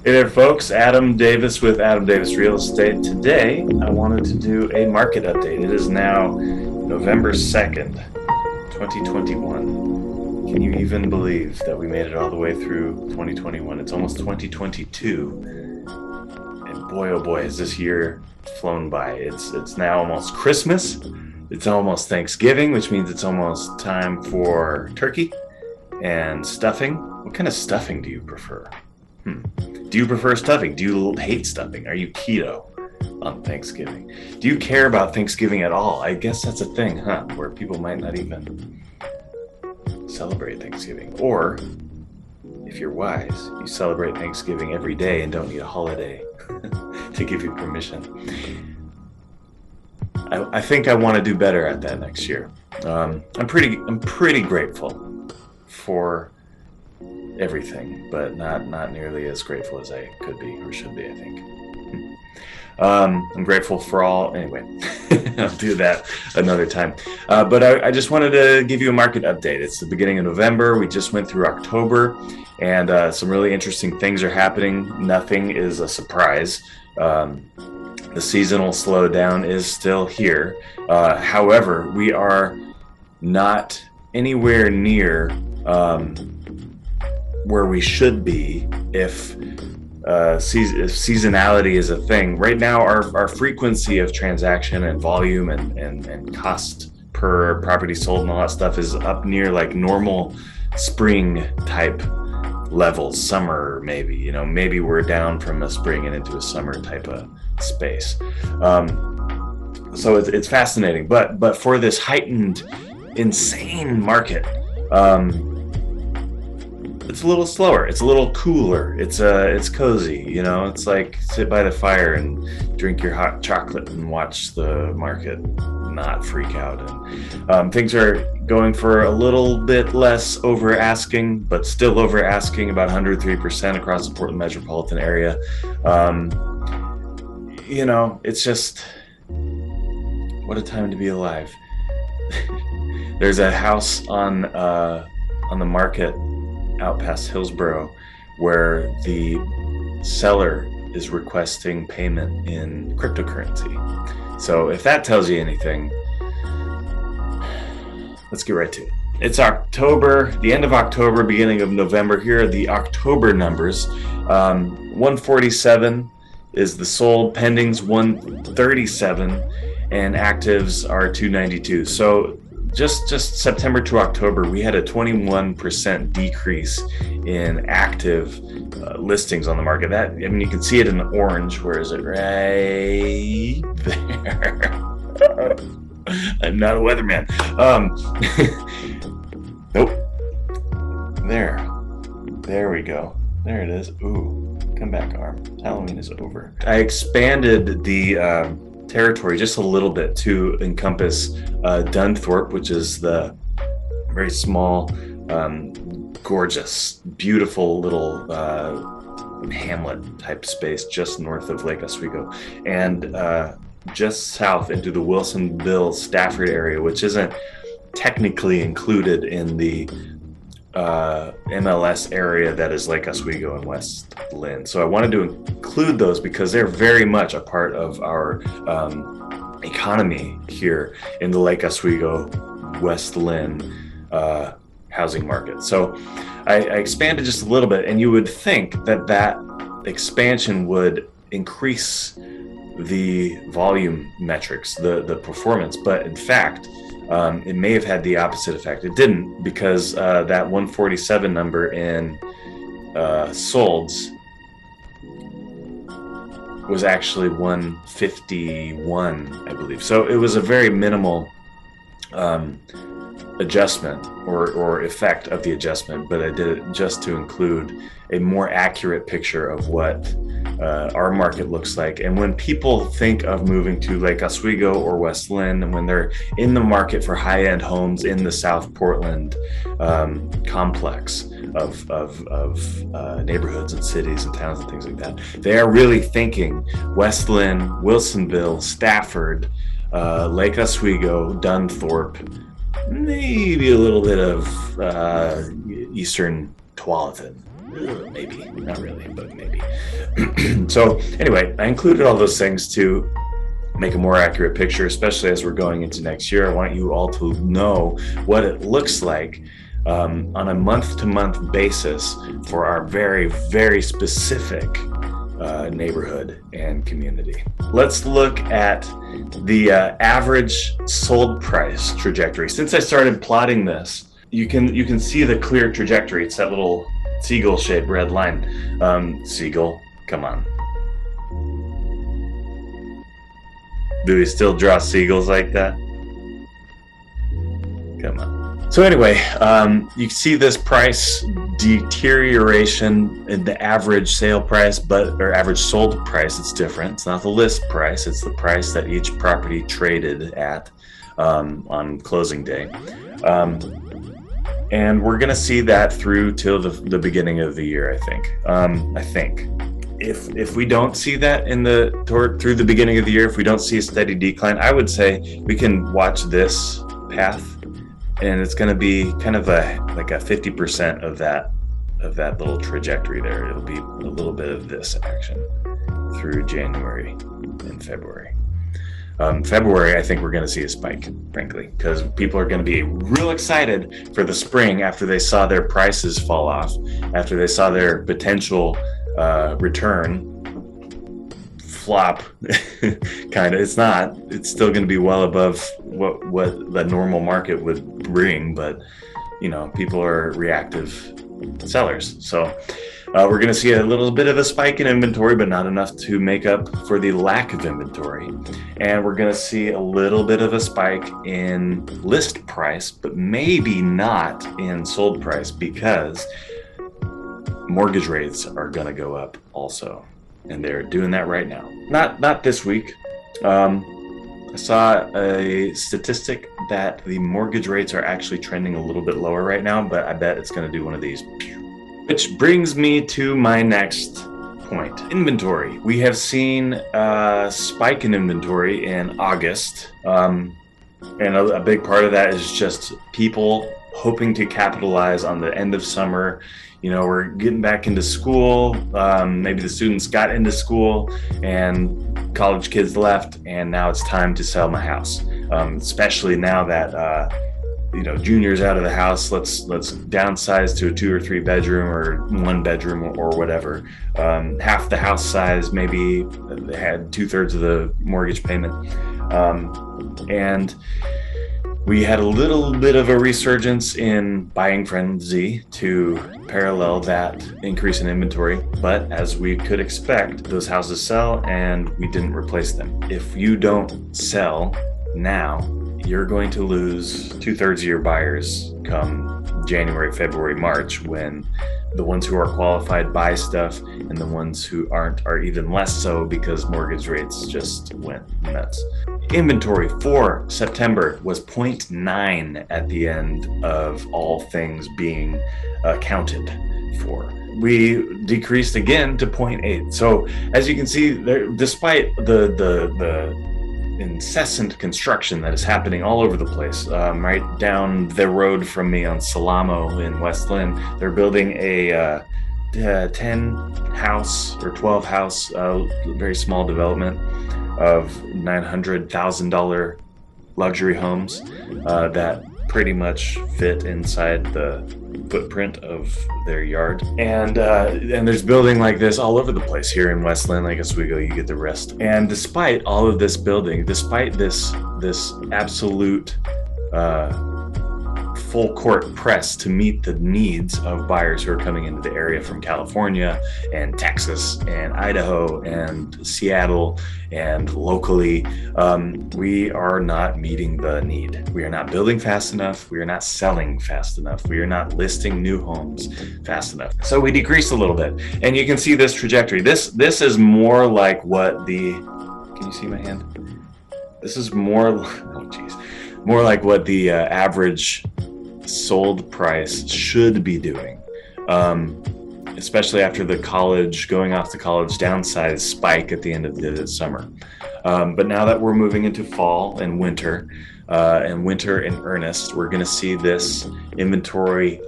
Hey there, folks. Adam Davis with Adam Davis Real Estate. Today, I wanted to do a market update. It is now November 2nd, 2021. Can you even believe that we made it all the way through 2021? It's almost 2022. And boy, oh boy, has this year flown by. It's now almost Christmas. It's almost Thanksgiving, which means it's almost time for turkey and stuffing. What kind of stuffing do you prefer? Do you prefer stuffing? Do you hate stuffing? Are you keto on Thanksgiving? Do you care about Thanksgiving at all? I guess that's a thing, huh? Where people might not even celebrate Thanksgiving. Or, if you're wise, you celebrate Thanksgiving every day and don't need a holiday to give you permission. I think I want to do better at that next year. I'm pretty grateful for everything, but not nearly as grateful as I could be or should be, I think. I'm grateful for all, anyway, I'll do that another time. But I just wanted to give you a market update. It's the beginning of November. We just went through October, and some really interesting things are happening. Nothing is a surprise. The seasonal slowdown is still here. However, we are not anywhere near where we should be if seasonality is a thing. Right now, our frequency of transaction and volume and cost per property sold and all that stuff is up near like normal spring type levels. Summer, maybe, maybe we're down from a spring and into a summer type of space. So it's fascinating, but for this heightened, insane market, it's a little slower. It's a little cooler. It's cozy. It's like sit by the fire and drink your hot chocolate and watch the market not freak out. And things are going for a little bit less over asking, but still over asking, about 103% across the Portland metropolitan area. It's just what a time to be alive. There's a house on the market out past Hillsborough where the seller is requesting payment in cryptocurrency. So if that tells you anything, let's get right to it. It's October, the end of October, beginning of November. Here are the October numbers. 147 is the sold, pendings 137, and actives are 292. So just September to October, we had a 21% decrease in active listings on the market. You can see it in the orange. Where is it? Right there. I'm not a weatherman. Nope. There we go. There it is. Ooh, come back, arm. Halloween is over. I expanded the territory just a little bit to encompass Dunthorpe, which is the very small, gorgeous, beautiful little hamlet type space just north of Lake Oswego, and just south into the Wilsonville, Stafford area, which isn't technically included in the MLS area that is Lake Oswego and West Linn. So I wanted to include those because they're very much a part of our economy here in the Lake Oswego, West Linn housing market. So I expanded just a little bit, and you would think that expansion would increase the volume metrics, the performance, but in fact, it may have had the opposite effect. It didn't, because that 147 number in solds was actually 151, I believe. So it was a very minimal adjustment or effect of the adjustment, but I did it just to include a more accurate picture of what our market looks like. And when people think of moving to Lake Oswego or West Linn, and when they're in the market for high-end homes in the South Portland complex of neighborhoods and cities and towns and things like that, they are really thinking West Linn, Wilsonville, Stafford, Lake Oswego, Dunthorpe, maybe a little bit of Eastern Tualatin. Maybe, not really, but maybe. So anyway, I included all those things to make a more accurate picture, especially as we're going into next year. I want you all to know what it looks like on a month-to-month basis for our very, very specific neighborhood and community. Let's look at the average sold price trajectory. Since I started plotting this, you can see the clear trajectory. It's that little seagull-shaped red line. Seagull, come on. Do we still draw seagulls like that? Come on. So anyway, you can see this price deterioration in the average sale price, or average sold price. It's different. It's not the list price. It's the price that each property traded at on closing day. And we're going to see that through till the beginning of the year, I think. If we don't see that through the beginning of the year, if we don't see a steady decline, I would say we can watch this path, and it's going to be kind of like a 50% of that little trajectory there. It'll be a little bit of this action through January and February. February, I think we're going to see a spike, frankly, because people are going to be real excited for the spring after they saw their prices fall off, after they saw their potential return flop. Kind of. It's still going to be well above what the normal market would bring, but people are reactive sellers. So we're going to see a little bit of a spike in inventory, but not enough to make up for the lack of inventory. And we're going to see a little bit of a spike in list price, but maybe not in sold price, because mortgage rates are going to go up also, and they're doing that right now. Not this week. I saw a statistic that the mortgage rates are actually trending a little bit lower right now, but I bet it's going to do one of these. Which brings me to my next point. Inventory. We have seen a spike in inventory in August, and a big part of that is just people hoping to capitalize on the end of summer. We're getting back into school. Maybe the students got into school and college kids left, and now it's time to sell my house. Especially now that junior's out of the house. Let's downsize to a 2 or 3 bedroom or 1 bedroom or whatever. Half the house size, maybe they had 2/3 of the mortgage payment, and we had a little bit of a resurgence in buying frenzy to parallel that increase in inventory. But as we could expect, those houses sell and we didn't replace them. If you don't sell now, you're going to lose 2/3 of your buyers come January, February, March, when the ones who are qualified buy stuff and the ones who aren't are even less so, because mortgage rates just went nuts. Inventory for September was 0.9 at the end of all things being accounted for. We decreased again to 0.8. So as you can see, despite the incessant construction that is happening all over the place, right down the road from me on Salamo in West Linn, they're building a 10 house or 12 house, very small development of $900,000 luxury homes that pretty much fit inside the footprint of their yard. And there's building like this all over the place here in West Linn, like Oswego, you get the rest. And despite all of this building, despite this absolute full court press to meet the needs of buyers who are coming into the area from California and Texas and Idaho and Seattle and locally, we are not meeting the need. We are not building fast enough. We are not selling fast enough. We are not listing new homes fast enough. So we decreased a little bit, and you can see this trajectory. This is more like what can you see my hand? This is more like what the average sold price should be doing, especially after the going off to college downsize spike at the end of the summer. But now that we're moving into fall and winter in earnest, we're going to see this inventory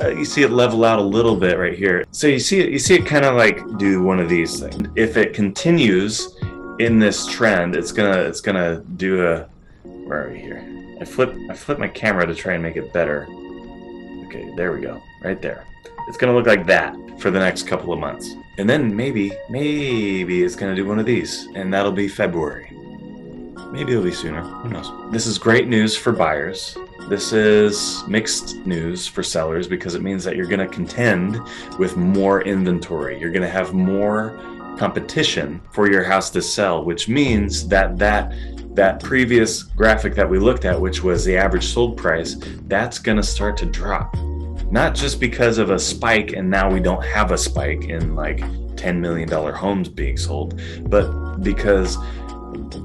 you see it level out a little bit right here. So you see it kind of like do one of these things. If it continues in this trend, it's gonna do a, where are we here? I flip my camera to try and make it better. Okay, there we go, right there. It's gonna look like that for the next couple of months. And then maybe it's gonna do one of these, and that'll be February. Maybe it'll be sooner, who knows? This is great news for buyers. This is mixed news for sellers because it means that you're gonna contend with more inventory. You're gonna have more competition for your house to sell, which means that previous graphic that we looked at, which was the average sold price, that's gonna start to drop. Not just because of a spike and now we don't have a spike in like $10 million homes being sold, but because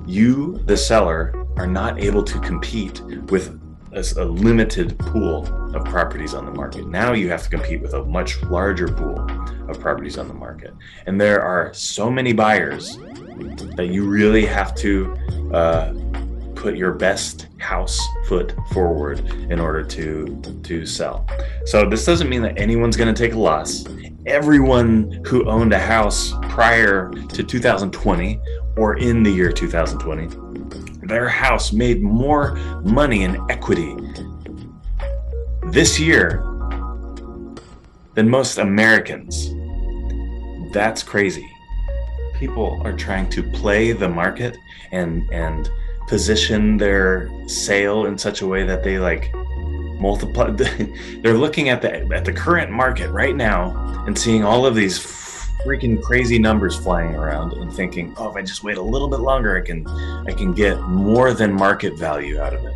you, the seller, are not able to compete with a limited pool of properties on the market. Now you have to compete with a much larger pool of properties on the market. And there are so many buyers that you really have to put your best house foot forward in order to sell. So this doesn't mean that anyone's going to take a loss. Everyone who owned a house prior to 2020 or in the year 2020, their house made more money in equity this year than most Americans. That's crazy. People are trying to play the market and position their sale in such a way that they like multiply. They're looking at the current market right now and seeing all of these freaking crazy numbers flying around and thinking, oh, if I just wait a little bit longer, I can get more than market value out of it.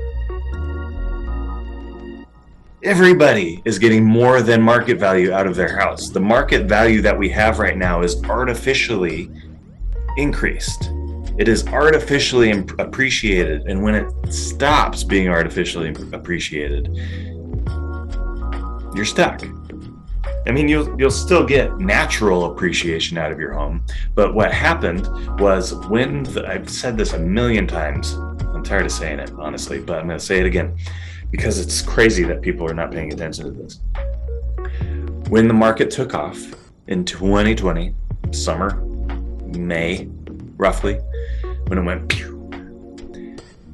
Everybody is getting more than market value out of their house. The market value that we have right now is artificially increased. It is artificially appreciated, and when it stops being artificially appreciated, you're stuck. I mean, you'll still get natural appreciation out of your home, but what happened was I've said this a million times. I'm tired of saying it, honestly, but I'm going to say it again because it's crazy that people are not paying attention to this. When the market took off in 2020, summer, May, roughly, when it went pew,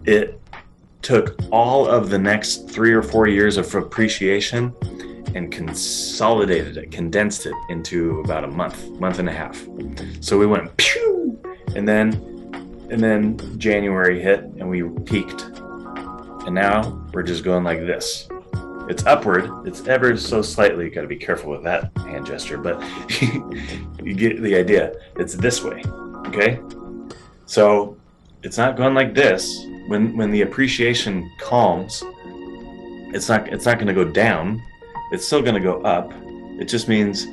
it took all of the next 3 or 4 years of appreciation and consolidated it, condensed it into about a month and a half. So we went pew, and then January hit and we peaked. And now we're just going like this. It's upward. It's ever so slightly. You got to be careful with that hand gesture, but you get the idea. It's this way, okay? So it's not going like this. When the appreciation calms, it's not going to go down. It's still going to go up. It just means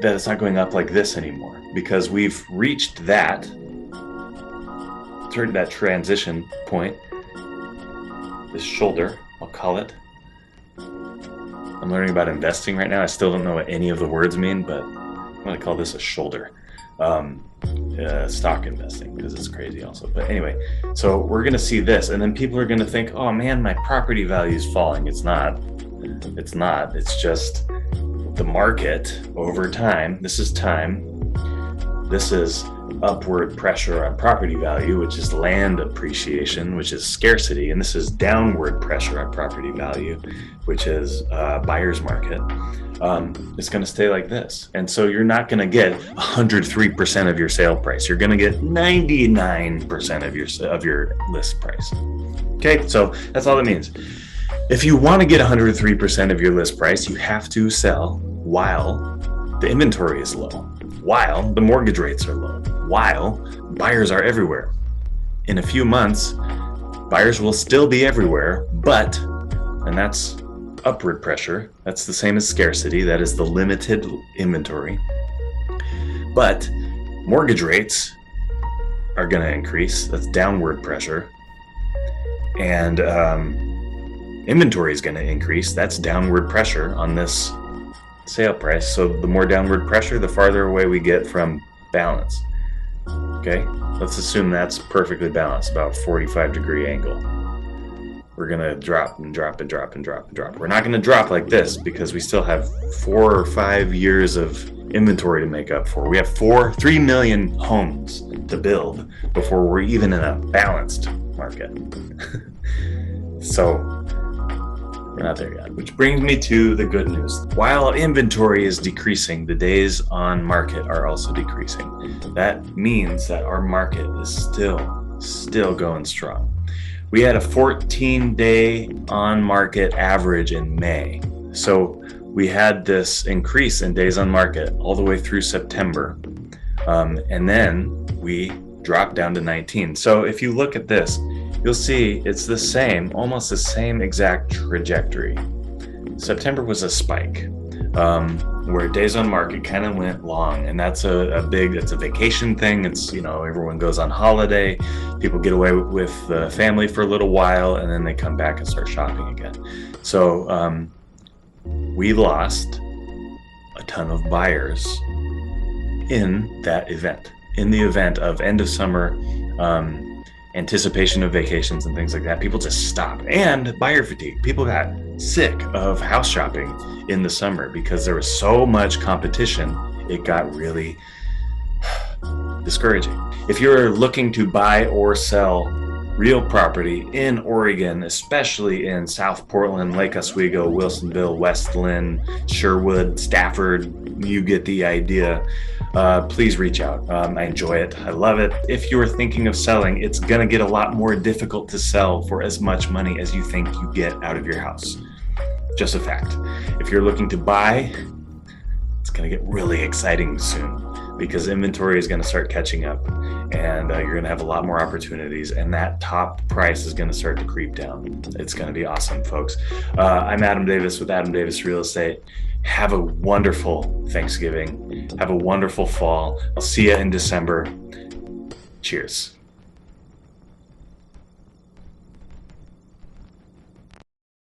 that it's not going up like this anymore because we've reached that transition point, this shoulder, I'll call it. I'm learning about investing right now. I still don't know what any of the words mean, but I'm going to call this a shoulder. Stock investing because it's crazy also. But anyway, so we're going to see this, and then people are going to think, oh man, my property value is falling. It's not. It's just the market over time. This is time. This is upward pressure on property value, which is land appreciation, which is scarcity. And this is downward pressure on property value, which is buyer's market. It's going to stay like this. And so you're not going to get 103% of your sale price. You're going to get 99% of your list price. Okay, so that's all that means. If you want to get 103% of your list price, you have to sell while the inventory is low, while the mortgage rates are low, while buyers are everywhere. In a few months, buyers will still be everywhere, but, and that's upward pressure, that's the same as scarcity, that is the limited inventory. But mortgage rates are going to increase, that's downward pressure. And inventory is going to increase. That's downward pressure on this sale price. So the more downward pressure, the farther away we get from balance. Okay, let's assume that's perfectly balanced, about 45-degree angle. we're going to drop and drop and drop and drop and drop. We're not going to drop like this because we still have 4 or 5 years of inventory to make up for. We have 3 million homes to build before we're even in a balanced market. So we're not there yet. Which brings me to the good news. While inventory is decreasing, the days on market are also decreasing. That means that our market is still going strong. We had a 14-day on market average in May. So we had this increase in days on market all the way through September. And then we dropped down to 19. So if you look at this, you'll see it's the same, almost the same exact trajectory. September was a spike, where days on market kind of went long, and that's it's a vacation thing. It's, everyone goes on holiday, people get away with the family for a little while, and then they come back and start shopping again. So we lost a ton of buyers in that event, in the event of end of summer, anticipation of vacations and things like that. People just stopped, and buyer fatigue. People got sick of house shopping in the summer because there was so much competition. It got really discouraging. If you're looking to buy or sell real property in Oregon, especially in South Portland, Lake Oswego, Wilsonville, West Linn, Sherwood, Stafford, you get the idea. Please reach out. I enjoy it. I love it. If you're thinking of selling, it's going to get a lot more difficult to sell for as much money as you think you get out of your house. Just a fact. If you're looking to buy, it's going to get really exciting soon because inventory is going to start catching up, and you're going to have a lot more opportunities, and that top price is going to start to creep down. It's going to be awesome, folks. I'm Adam Davis with Adam Davis Real Estate. Have a wonderful Thanksgiving. Have a wonderful fall. I'll see you in December. Cheers.